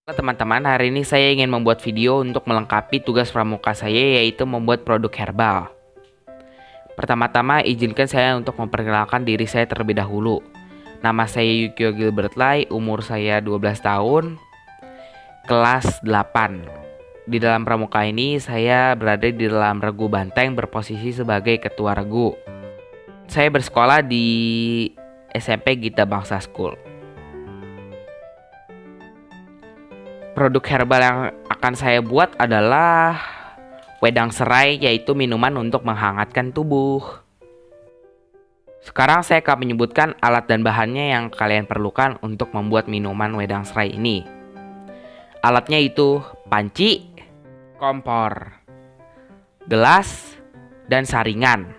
Halo teman-teman, hari ini saya ingin membuat video untuk melengkapi tugas pramuka saya, yaitu membuat produk herbal. Pertama-tama izinkan saya untuk memperkenalkan diri saya terlebih dahulu. Nama saya Yukio Gilbert Lai, umur saya 12 tahun, kelas 8. Di dalam pramuka ini saya berada di dalam regu banteng berposisi sebagai ketua regu. Saya bersekolah di SMP Gita Bangsa School. Produk herbal yang akan saya buat adalah wedang serai, yaitu minuman untuk menghangatkan tubuh. Sekarang saya akan menyebutkan alat dan bahannya yang kalian perlukan untuk membuat minuman wedang serai ini. Alatnya itu panci, kompor, gelas, dan saringan.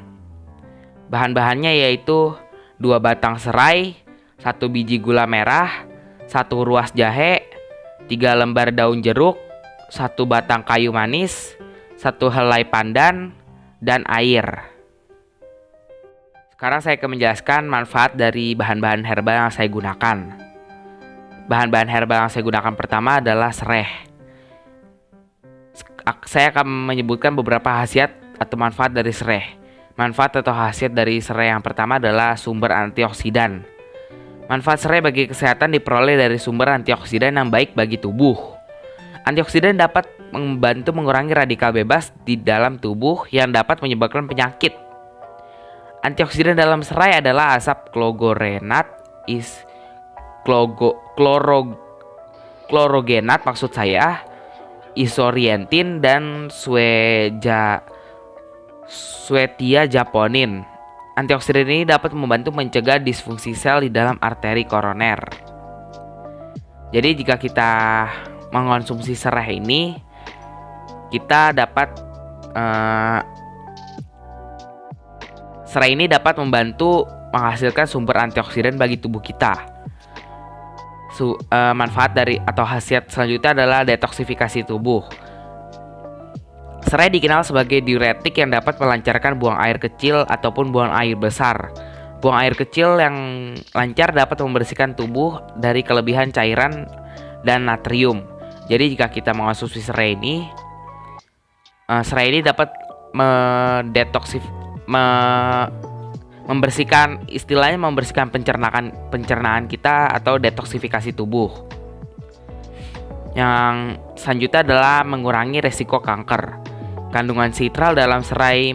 Bahan-bahannya yaitu 2 batang serai, 1 biji gula merah, 1 ruas jahe, 3 lembar daun jeruk, 1 batang kayu manis, 1 helai pandan, dan air. Sekarang saya akan menjelaskan manfaat dari bahan-bahan herbal yang saya gunakan. Bahan-bahan herbal yang saya gunakan pertama adalah sereh. Saya akan menyebutkan beberapa khasiat atau manfaat dari sereh. Manfaat atau khasiat dari sereh yang pertama adalah sumber antioksidan. Manfaat serai bagi kesehatan diperoleh dari sumber antioksidan yang baik bagi tubuh. Antioksidan dapat membantu mengurangi radikal bebas di dalam tubuh yang dapat menyebabkan penyakit. Antioksidan dalam serai adalah asap klogorenat, klorogenat maksud saya, isorientin, dan swetiajaponin. Antioksidan ini dapat membantu mencegah disfungsi sel di dalam arteri koroner. Jadi jika kita mengonsumsi serai ini, kita dapat serai ini dapat membantu menghasilkan sumber antioksidan bagi tubuh kita. Manfaat dari atau khasiat selanjutnya adalah detoksifikasi tubuh. Serai dikenal sebagai diuretik yang dapat melancarkan buang air kecil ataupun buang air besar. Buang air kecil yang lancar dapat membersihkan tubuh dari kelebihan cairan dan natrium. Jadi jika kita mengonsumsi serai ini dapat membersihkan pencernaan kita atau detoksifikasi tubuh. Yang selanjutnya adalah mengurangi resiko kanker. Kandungan sitral dalam serai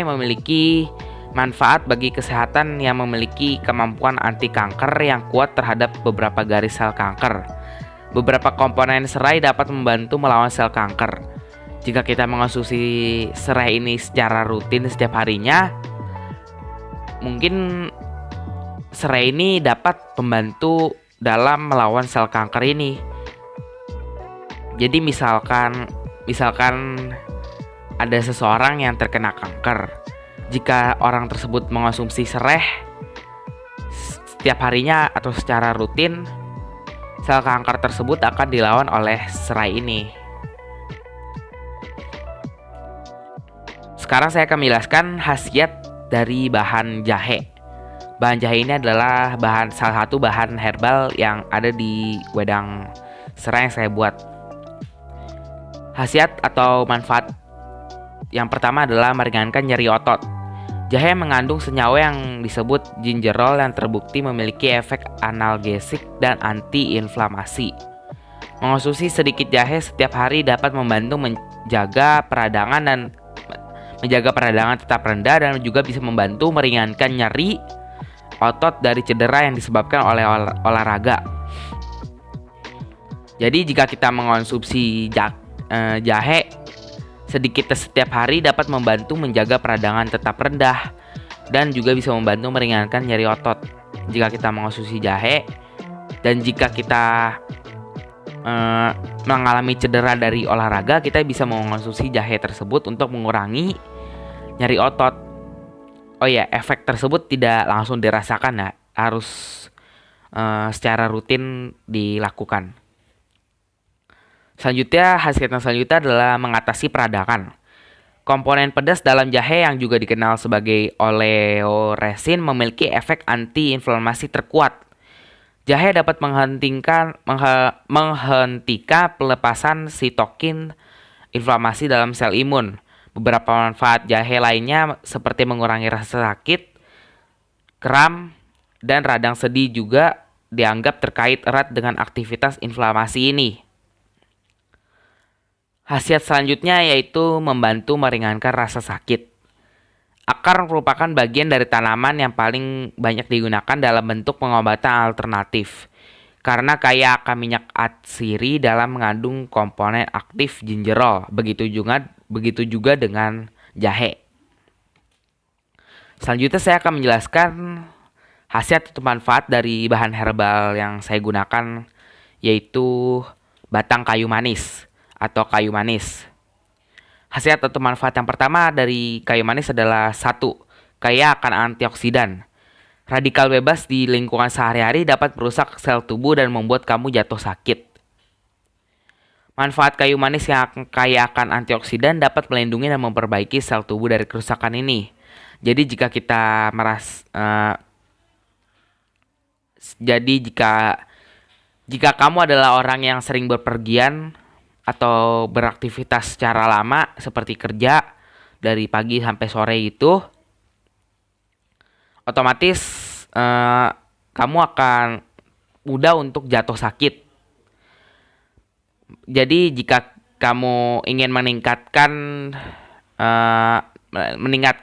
memiliki manfaat bagi kesehatan yang memiliki kemampuan anti kanker yang kuat terhadap beberapa garis sel kanker. Beberapa komponen serai dapat membantu melawan sel kanker. Jika kita mengonsumsi serai ini secara rutin setiap harinya, mungkin serai ini dapat membantu dalam melawan sel kanker ini. Jadi misalkan ada seseorang yang terkena kanker. Jika orang tersebut mengonsumsi sereh setiap harinya atau secara rutin, sel kanker tersebut akan dilawan oleh serai ini. Sekarang saya akan menjelaskan khasiat dari bahan jahe. Bahan jahe ini adalah salah satu bahan herbal yang ada di wedang serai yang saya buat. Khasiat atau manfaat yang pertama adalah meringankan nyeri otot. Jahe mengandung senyawa yang disebut gingerol yang terbukti memiliki efek analgesik dan antiinflamasi. Mengonsumsi sedikit jahe setiap hari dapat membantu menjaga peradangan tetap rendah dan juga bisa membantu meringankan nyeri otot dari cedera yang disebabkan oleh olahraga. Jadi jika kita mengonsumsi jahe sedikit setiap hari dapat membantu menjaga peradangan tetap rendah dan juga bisa membantu meringankan nyeri otot jika kita mengonsumsi jahe. Dan jika kita mengalami cedera dari olahraga, kita bisa mengonsumsi jahe tersebut untuk mengurangi nyeri otot. Oh ya, efek tersebut tidak langsung dirasakan ya, harus secara rutin dilakukan. Khasiat yang selanjutnya adalah mengatasi peradangan. Komponen pedas dalam jahe yang juga dikenal sebagai oleoresin memiliki efek antiinflamasi terkuat. Jahe dapat menghentikan pelepasan sitokin inflamasi dalam sel imun. Beberapa manfaat jahe lainnya seperti mengurangi rasa sakit, kram, dan radang sedih juga dianggap terkait erat dengan aktivitas inflamasi ini. Khasiat selanjutnya yaitu membantu meringankan rasa sakit. Akar merupakan bagian dari tanaman yang paling banyak digunakan dalam bentuk pengobatan alternatif karena kaya akan minyak atsiri dalam mengandung komponen aktif gingerol. Begitu juga dengan jahe. Selanjutnya saya akan menjelaskan khasiat atau manfaat dari bahan herbal yang saya gunakan, yaitu batang kayu manis atau kayu manis. Khasiat atau manfaat yang pertama dari kayu manis adalah satu, kaya akan antioksidan. Radikal bebas di lingkungan sehari-hari dapat merusak sel tubuh dan membuat kamu jatuh sakit. Manfaat kayu manis yang kaya akan antioksidan dapat melindungi dan memperbaiki sel tubuh dari kerusakan ini. Jadi jika kamu adalah orang yang sering berpergian atau beraktivitas secara lama seperti kerja dari pagi sampai sore itu, otomatis kamu akan mudah untuk jatuh sakit. Jadi jika kamu ingin meningkatkan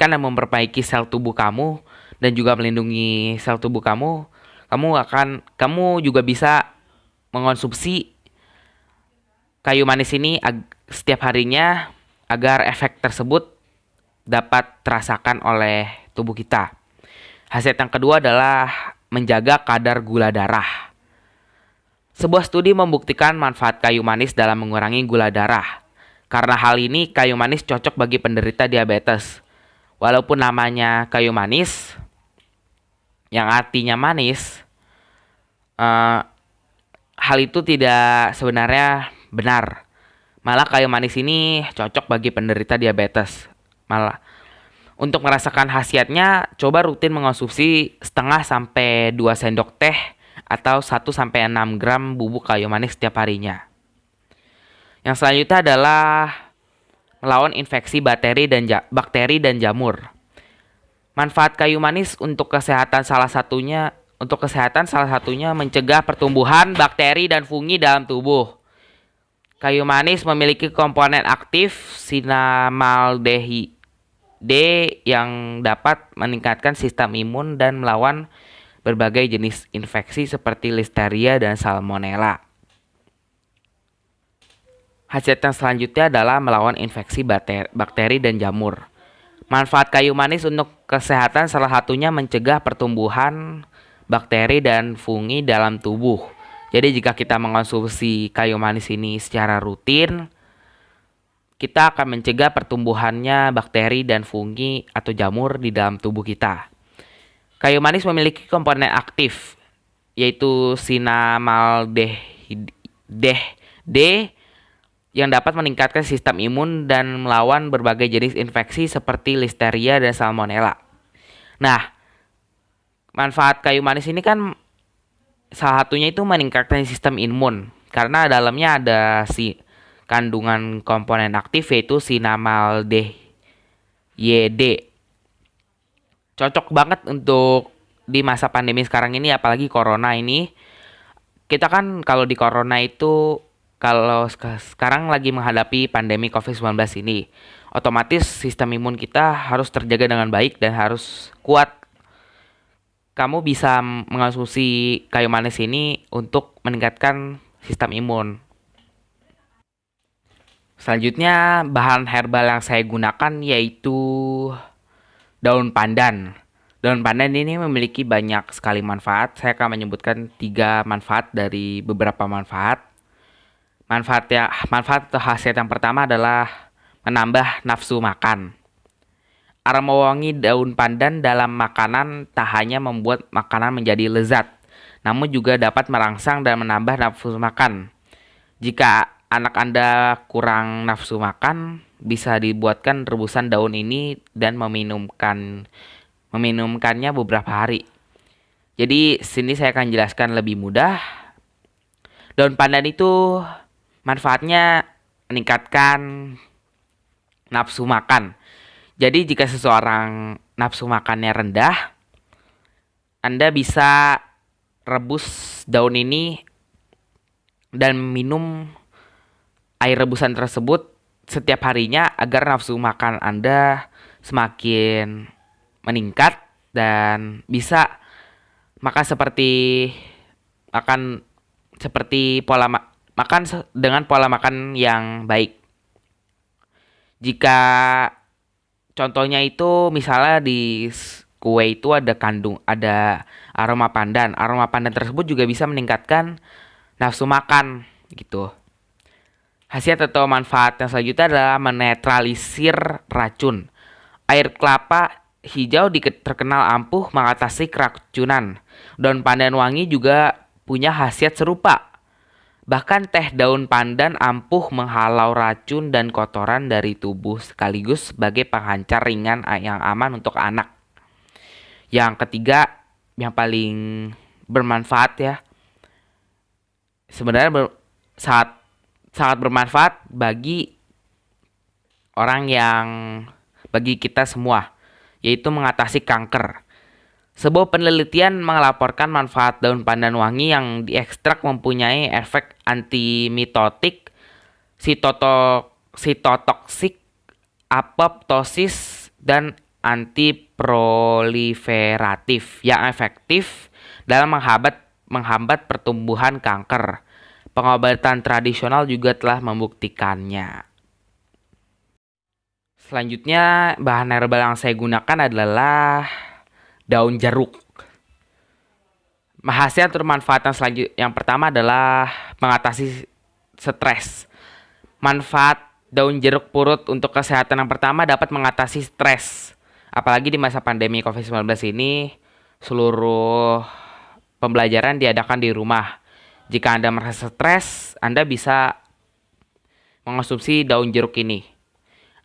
dan memperbaiki sel tubuh kamu dan juga melindungi sel tubuh kamu, kamu juga bisa mengonsumsi kayu manis ini setiap harinya agar efek tersebut dapat terasakan oleh tubuh kita. Khasiat yang kedua adalah menjaga kadar gula darah. Sebuah studi membuktikan manfaat kayu manis dalam mengurangi gula darah. Karena hal ini, kayu manis cocok bagi penderita diabetes. Walaupun namanya kayu manis, yang artinya manis, hal itu tidak sebenarnya benar. Malah kayu manis ini cocok bagi penderita diabetes. Untuk merasakan khasiatnya, coba rutin mengonsumsi setengah sampai 2 sendok teh atau 1 sampai 6 gram bubuk kayu manis setiap harinya. Yang selanjutnya adalah melawan infeksi bakteri dan jamur. Manfaat kayu manis untuk kesehatan salah satunya mencegah pertumbuhan bakteri dan fungi dalam tubuh. Kayu manis memiliki komponen aktif sinamaldehid yang dapat meningkatkan sistem imun dan melawan berbagai jenis infeksi seperti listeria dan salmonella. Khasiat yang selanjutnya adalah melawan infeksi bakteri dan jamur. Manfaat kayu manis untuk kesehatan salah satunya mencegah pertumbuhan bakteri dan fungi dalam tubuh. Jadi jika kita mengonsumsi kayu manis ini secara rutin, kita akan mencegah pertumbuhannya bakteri dan fungi atau jamur di dalam tubuh kita. Kayu manis memiliki komponen aktif, yaitu sinamaldehid yang dapat meningkatkan sistem imun dan melawan berbagai jenis infeksi seperti listeria dan salmonella. Nah, manfaat kayu manis ini kan salah satunya itu meningkatkan sistem imun karena dalamnya ada kandungan komponen aktif yaitu sinamaldehid. Cocok banget untuk di masa pandemi sekarang ini, apalagi corona ini. Kita kan kalau di corona itu, kalau sekarang lagi menghadapi pandemi COVID-19 ini, otomatis sistem imun kita harus terjaga dengan baik dan harus kuat. Kamu bisa mengonsumsi kayu manis ini untuk meningkatkan sistem imun. Selanjutnya, bahan herbal yang saya gunakan yaitu daun pandan. Daun pandan ini memiliki banyak sekali manfaat. Saya akan menyebutkan 3 manfaat dari beberapa manfaat. Manfaat atau khasiat yang pertama adalah menambah nafsu makan. Aroma wangi daun pandan dalam makanan tak hanya membuat makanan menjadi lezat, namun juga dapat merangsang dan menambah nafsu makan. Jika anak Anda kurang nafsu makan, bisa dibuatkan rebusan daun ini dan meminumkannya beberapa hari. Jadi sini saya akan jelaskan lebih mudah. Daun pandan itu manfaatnya meningkatkan nafsu makan. Jadi jika seseorang nafsu makannya rendah, Anda bisa rebus daun ini dan minum air rebusan tersebut setiap harinya agar nafsu makan Anda semakin meningkat dan bisa makan makan seperti dengan pola makan yang baik. Jika contohnya itu misalnya di kue itu ada aroma pandan. Aroma pandan tersebut juga bisa meningkatkan nafsu makan gitu. Khasiat atau manfaat yang selanjutnya adalah menetralisir racun. Air kelapa hijau terkenal ampuh mengatasi keracunan. Daun pandan wangi juga punya khasiat serupa. Bahkan teh daun pandan ampuh menghalau racun dan kotoran dari tubuh sekaligus sebagai penghancar ringan yang aman untuk anak. Yang ketiga, yang paling bermanfaat ya. Sebenarnya sangat bermanfaat bagi bagi kita semua, yaitu mengatasi kanker. Sebuah penelitian melaporkan manfaat daun pandan wangi yang diekstrak mempunyai efek antimitotik, sitotoksik, apoptosis, dan antiproliferatif yang efektif dalam menghambat pertumbuhan kanker. Pengobatan tradisional juga telah membuktikannya. Selanjutnya, bahan herbal yang saya gunakan adalah daun jeruk. Khasiat atau manfaat yang pertama adalah mengatasi stres. Manfaat daun jeruk purut untuk kesehatan yang pertama dapat mengatasi stres. Apalagi di masa pandemi COVID-19 ini, seluruh pembelajaran diadakan di rumah. Jika Anda merasa stres, Anda bisa mengonsumsi daun jeruk ini.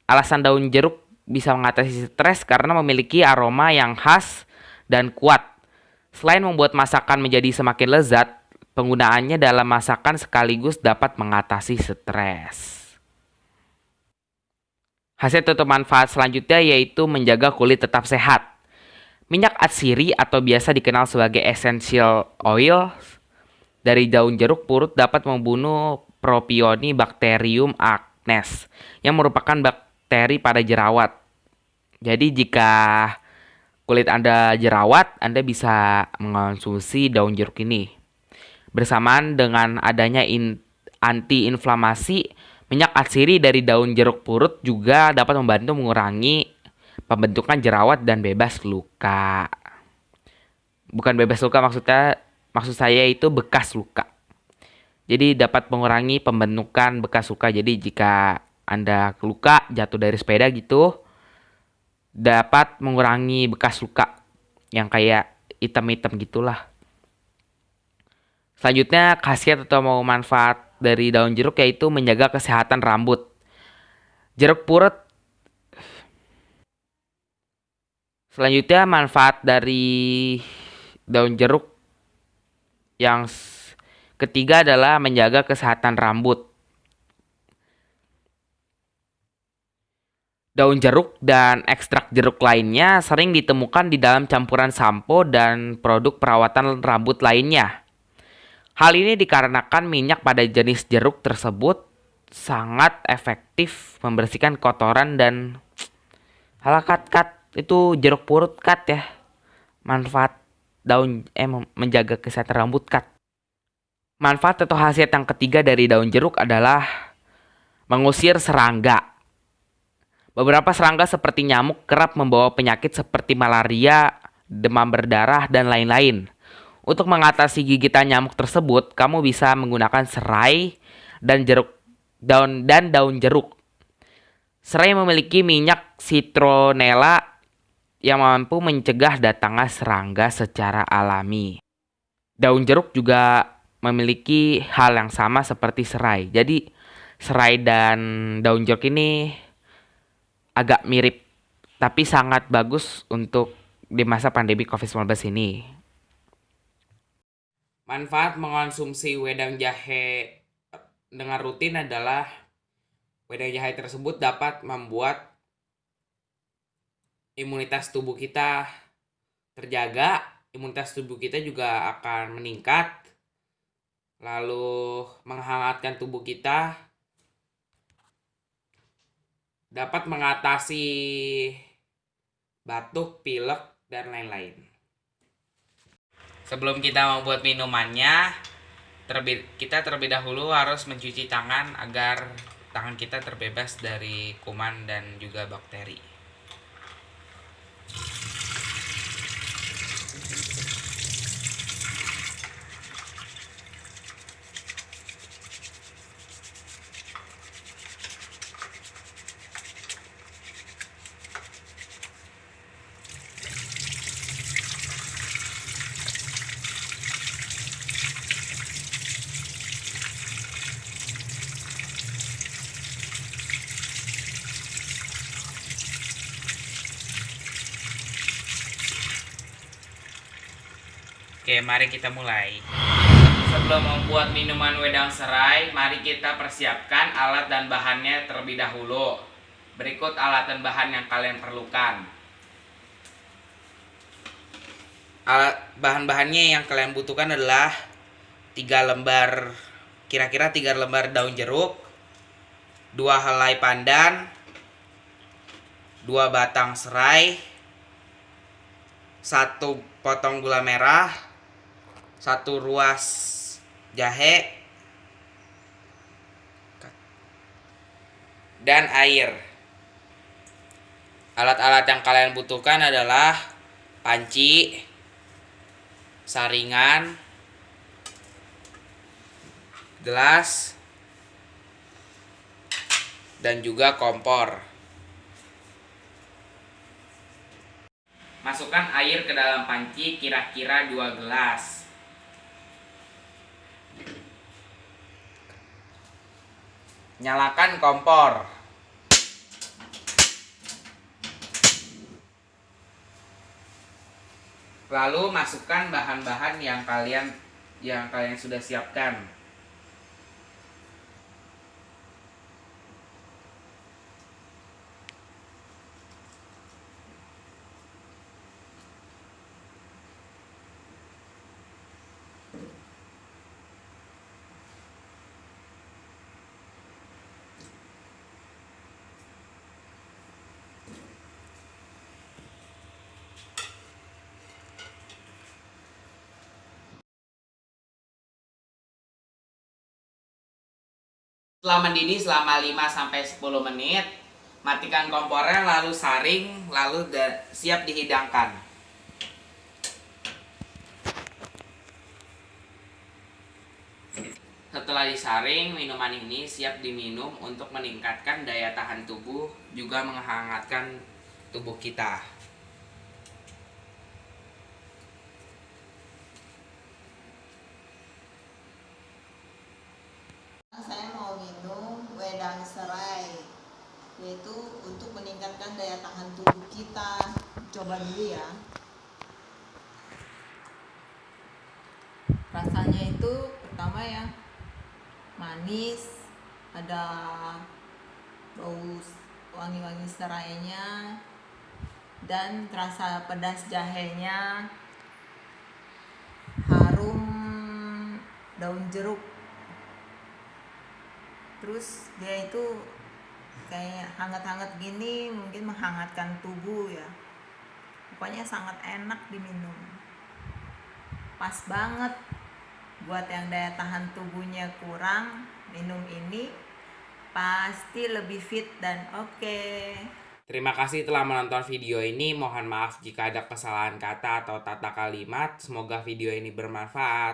Alasan daun jeruk bisa mengatasi stres karena memiliki aroma yang khas dan kuat. Selain membuat masakan menjadi semakin lezat, penggunaannya dalam masakan sekaligus dapat mengatasi stres. Khasiat atau manfaat selanjutnya yaitu menjaga kulit tetap sehat. Minyak atsiri atau biasa dikenal sebagai essential oil dari daun jeruk purut dapat membunuh Propionibacterium acnes yang merupakan bakteri pada jerawat. Jadi jika kulit Anda jerawat, Anda bisa mengonsumsi daun jeruk ini. Bersamaan dengan adanya antiinflamasi, minyak atsiri dari daun jeruk purut juga dapat membantu mengurangi pembentukan jerawat dan bebas luka. Bukan bebas luka maksud saya itu bekas luka. Jadi dapat mengurangi pembentukan bekas luka. Jadi jika Anda luka jatuh dari sepeda gitu, dapat mengurangi bekas luka yang kayak hitam-hitam gitulah. Selanjutnya, khasiat atau manfaat dari daun jeruk yaitu menjaga kesehatan rambut. Jeruk purut. Selanjutnya, manfaat dari daun jeruk yang ketiga adalah menjaga kesehatan rambut. Daun jeruk dan ekstrak jeruk lainnya sering ditemukan di dalam campuran sampo dan produk perawatan rambut lainnya. Hal ini dikarenakan minyak pada jenis jeruk tersebut sangat efektif membersihkan kotoran dan kat itu jeruk purut kat ya. Manfaat menjaga kesehatan rambut kat. Manfaat atau khasiat yang ketiga dari daun jeruk adalah mengusir serangga. Beberapa serangga seperti nyamuk kerap membawa penyakit seperti malaria, demam berdarah, dan lain-lain. Untuk mengatasi gigitan nyamuk tersebut, kamu bisa menggunakan serai dan daun jeruk. Serai memiliki minyak citronella yang mampu mencegah datangnya serangga secara alami. Daun jeruk juga memiliki hal yang sama seperti serai. Jadi serai dan daun jeruk ini agak mirip, tapi sangat bagus untuk di masa pandemi COVID-19 ini. Manfaat mengonsumsi wedang jahe dengan rutin adalah wedang jahe tersebut dapat membuat imunitas tubuh kita terjaga, imunitas tubuh kita juga akan meningkat, lalu menghangatkan tubuh kita, dapat mengatasi batuk, pilek, dan lain-lain. Sebelum kita membuat minumannya, kita terlebih dahulu harus mencuci tangan agar tangan kita terbebas dari kuman dan juga bakteri. Oke, mari kita mulai. Sebelum membuat minuman wedang serai, mari kita persiapkan alat dan bahannya terlebih dahulu. Berikut alat dan bahan yang kalian perlukan. Bahan-bahannya yang kalian butuhkan adalah kira-kira 3 lembar daun jeruk, 2 helai pandan, 2 batang serai, 1 potong gula merah, 1 ruas jahe, dan air. Alat-alat yang kalian butuhkan adalah panci, saringan, gelas, dan juga kompor. Masukkan air ke dalam panci kira-kira 2 gelas. Nyalakan kompor. Lalu masukkan bahan-bahan yang kalian sudah siapkan. Setelah mendidih selama 5-10 menit, matikan kompornya lalu saring, lalu siap dihidangkan. Setelah disaring, minuman ini siap diminum untuk meningkatkan daya tahan tubuh, juga menghangatkan tubuh kita. Saya mau minum wedang serai, yaitu untuk meningkatkan daya tahan tubuh kita. Coba dulu ya. Rasanya itu pertama ya manis, ada bau wangi-wangi serainya, dan terasa pedas jahenya, harum daun jeruk. Terus dia itu kayak hangat-hangat gini, mungkin menghangatkan tubuh ya. Pokoknya sangat enak diminum. Pas banget buat yang daya tahan tubuhnya kurang, minum ini pasti lebih fit dan oke. Terima kasih telah menonton video ini. Mohon maaf jika ada kesalahan kata atau tata kalimat. Semoga video ini bermanfaat.